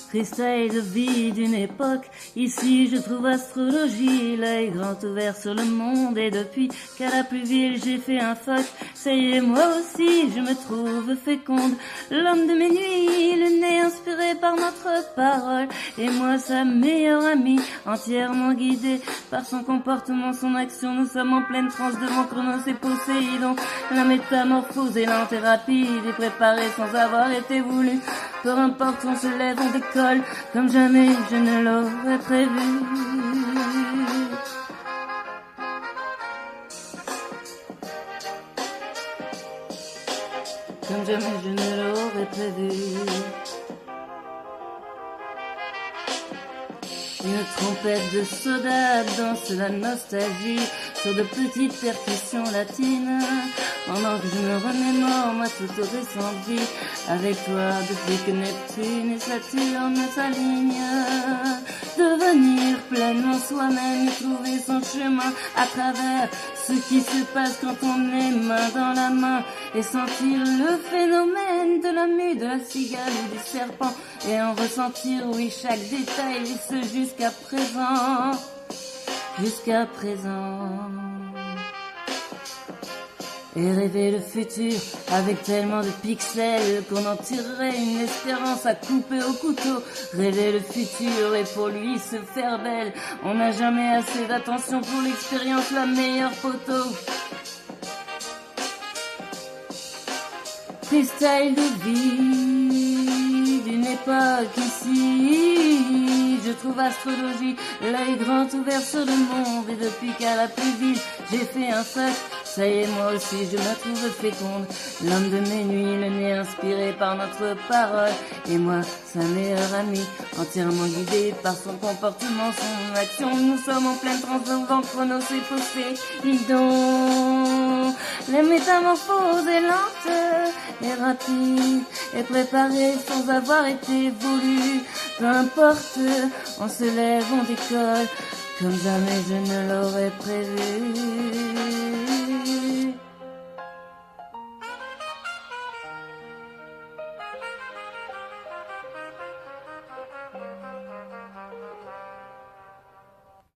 Freestyle de vie d'une époque, ici je trouve astrologie, l'œil grand ouvert sur le monde, et depuis qu'à la plus ville j'ai fait un fuck, ça y est moi aussi je me trouve féconde, l'homme de mes nuits, le nez inspiré par notre parole, et moi sa meilleure amie, entièrement guidée par son comportement, son action, nous sommes en pleine transe devant Chronos et Poséidon, la métamorphose est lente et rapide, et préparée sans avoir été voulu, peu importe on se lève, on décolle, comme jamais je ne l'aurais prévu. Comme jamais je ne l'aurais prévu. Une trompette de soda danse la nostalgie sur de petites percussions latines. Pendant que je me remémore ma toute récente vie avec toi depuis que Neptune et Saturne s'alignent. Devenir pleinement soi-même, trouver son chemin à travers ce qui se passe quand on est main dans la main et sentir le phénomène de la mue, de la cigale ou du serpent et en ressentir, oui, chaque détail, ce jusqu'à présent, jusqu'à présent. Et rêver le futur avec tellement de pixels qu'on en tirerait une espérance à couper au couteau. Rêver le futur et pour lui se faire belle. On n'a jamais assez d'attention pour l'expérience, la meilleure photo. Freestyle de vie d'une époque ici, je trouve astrologie, l'œil grand ouvert sur le monde, et depuis qu'à la plus ville j'ai fait un fuck, ça y est moi aussi je me trouve féconde, l'homme de mes nuits, le nez inspiré par notre parole, et moi sa meilleure amie, entièrement guidée par son comportement, son action, nous sommes en pleine transe devant Chronos et Poséidon. La métamorphose est lente et rapide et préparée sans avoir été voulu. Peu importe, on se lève, on décolle, comme jamais je ne l'aurais prévu.